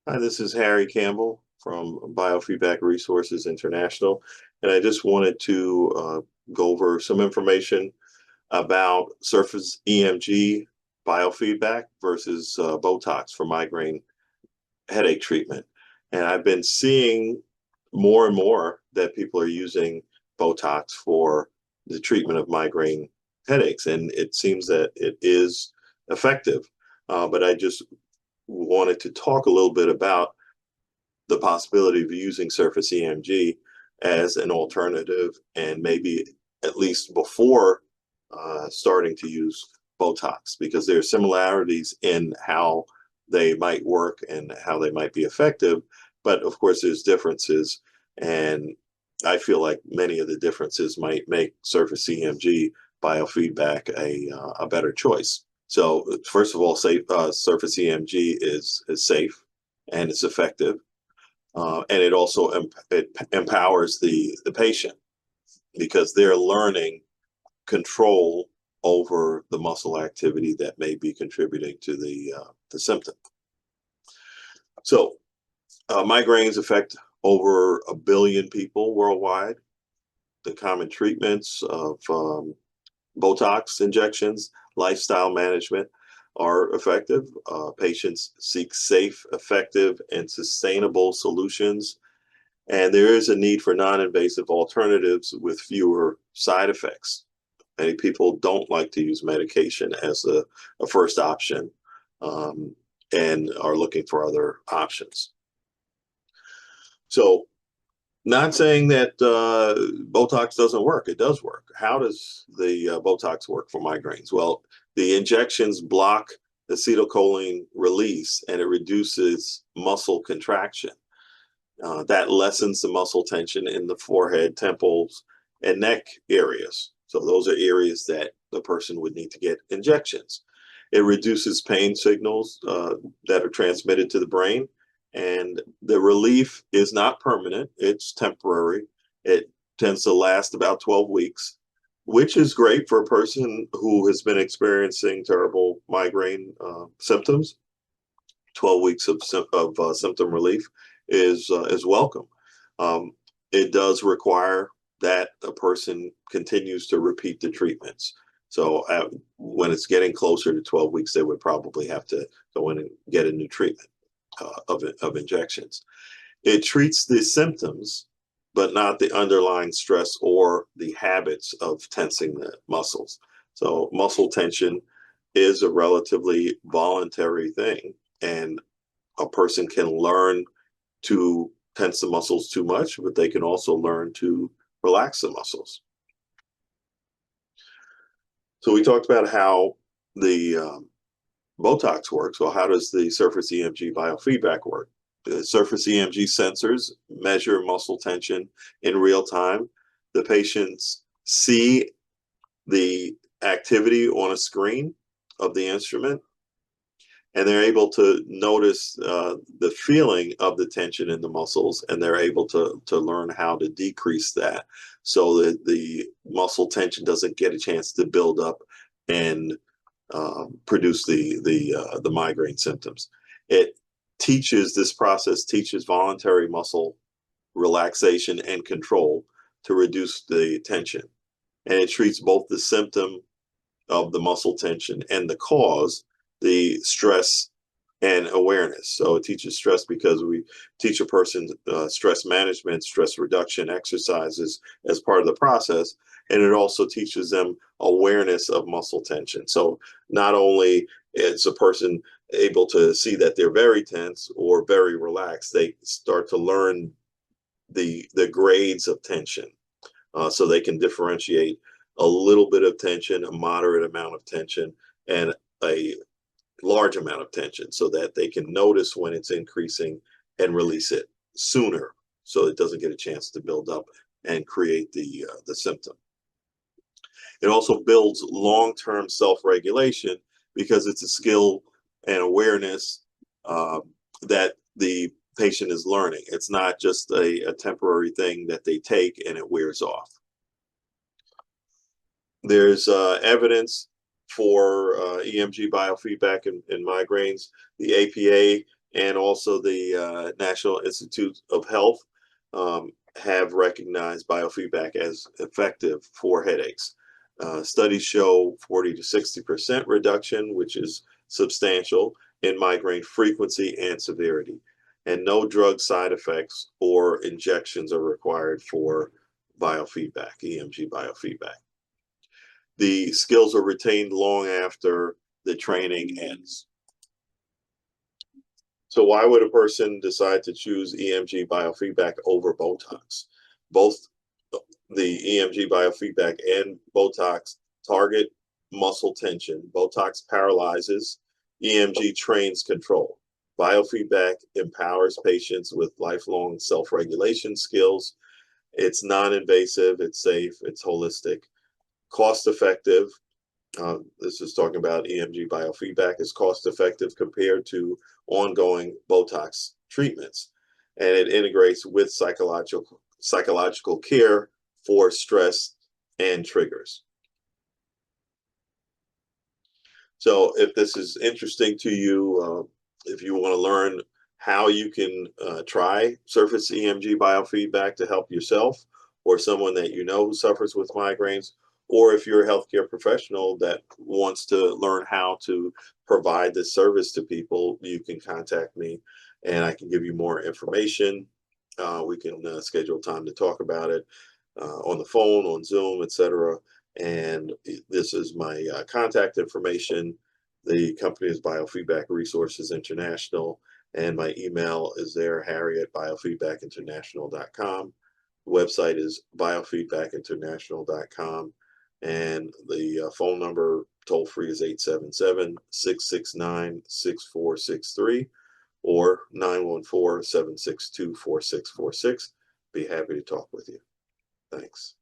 Hi, this is Harry Campbell from Biofeedback Resources International, and I just wanted to go over some information about surface EMG biofeedback versus Botox for migraine headache treatment. And I've been seeing more and more that people are using Botox for the treatment of migraine headaches, and it seems that it is effective. But I just wanted to talk a little bit about the possibility of using surface EMG as an alternative, and maybe at least before starting to use Botox, because there are similarities in how they might work and how they might be effective. But of course, there's differences. And I feel like many of the differences might make surface EMG biofeedback a better choice. So first of all, surface EMG is safe and it's effective, and it also it empowers the patient because they're learning control over the muscle activity that may be contributing to the symptom. So migraines affect over 1 billion people worldwide. The common treatments of Botox injections, lifestyle management are effective. Patients seek safe, effective, and sustainable solutions. And there is a need for non-invasive alternatives with fewer side effects. Many people don't like to use medication as a first option, um, and are looking for other options. So, not saying that Botox doesn't work. It does work. How does the Botox work for migraines? Well, the injections block acetylcholine release and it reduces muscle contraction. That lessens the muscle tension in the forehead, temples, and neck areas. So those are areas that the person would need to get injections. It reduces pain signals that are transmitted to the brain, and the relief is not permanent, it's temporary. It tends to last about 12 weeks, which is great for a person who has been experiencing terrible migraine symptoms. 12 weeks of symptom relief is welcome. Um, it does require that a person continues to repeat the treatments. So when it's getting closer to 12 weeks, they would probably have to go in and get a new treatment of injections. It treats the symptoms, but not the underlying stress or the habits of tensing the muscles. So muscle tension is a relatively voluntary thing, and a person can learn to tense the muscles too much, but they can also learn to relax the muscles. So we talked about how the Botox works. Well, how does the surface EMG biofeedback work? The surface EMG sensors measure muscle tension in real time. The patients see the activity on a screen of the instrument, and they're able to notice the feeling of the tension in the muscles, and they're able to learn how to decrease that so that the muscle tension doesn't get a chance to build up and produce the migraine symptoms. It this process teaches voluntary muscle relaxation and control to reduce the tension, and it treats both the symptom of the muscle tension and the cause, the stress and awareness. So it teaches stress because we teach a person stress management, stress reduction exercises as part of the process. And it also teaches them awareness of muscle tension. So not only is a person able to see that they're very tense or very relaxed, they start to learn the grades of tension, so they can differentiate a little bit of tension, a moderate amount of tension, and a large amount of tension, so that they can notice when it's increasing and release it sooner so it doesn't get a chance to build up and create the symptom. It also builds long-term self-regulation because it's a skill and awareness that the patient is learning. It's not just a temporary thing that they take and it wears off. There's evidence for EMG biofeedback in migraines. The APA and also the National Institute of Health have recognized biofeedback as effective for headaches. Studies show 40 to 60% reduction, which is substantial, in migraine frequency and severity. And no drug side effects or injections are required for biofeedback, EMG biofeedback. The skills are retained long after the training ends. So why would a person decide to choose EMG biofeedback over Botox? Both the EMG biofeedback and Botox target muscle tension. Botox paralyzes, EMG trains control. Biofeedback empowers patients with lifelong self-regulation skills. It's non-invasive, it's safe, it's holistic, cost-effective. This is talking about EMG biofeedback is cost-effective compared to ongoing Botox treatments, and it integrates with psychological care for stress and triggers. So if this is interesting to you, if you want to learn how you can try surface EMG biofeedback to help yourself or someone that you know who suffers with migraines, or if you're a healthcare professional that wants to learn how to provide this service to people, you can contact me and I can give you more information. We can schedule time to talk about it on the phone, on Zoom, etc. And this is my contact information. The company is Biofeedback Resources International, and my email is there, harry@biofeedbackinternational.com. The website is biofeedbackinternational.com, and the phone number toll free is 877-669-6463 or 914-762-4646. Be happy to talk with you. Thanks.